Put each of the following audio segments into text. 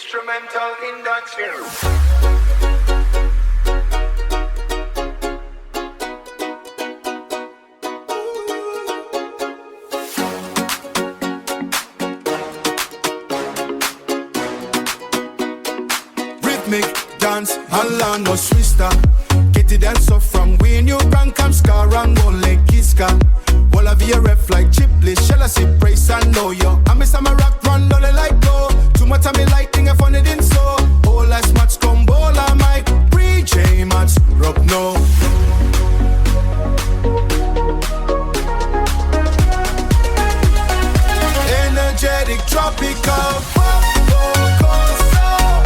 instrumental in dancefloor. Rhythmic dance, Allah no swista. Get it dance up from Wayne, you rank, I'm scar and go like Kiska. All of your ref like Chipley, shall I see praise and know yo. I miss my rock run, don't like go. Too much of me lighting, I found it in so. All last match combo, I might pre-J match, rock no. Energetic, tropical, pop, vocal, soul.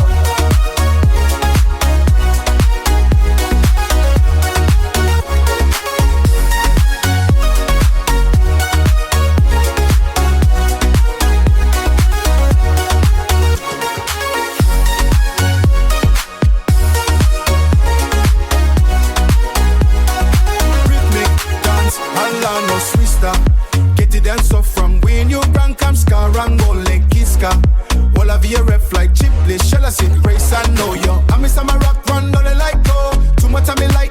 No swista. Get it dance up from Wayne, you rank, I'm scar and go like Kiska. All of your ref like Chipley, shall I sit praise and know yo. I miss my rock run, don't like go. Too much of me like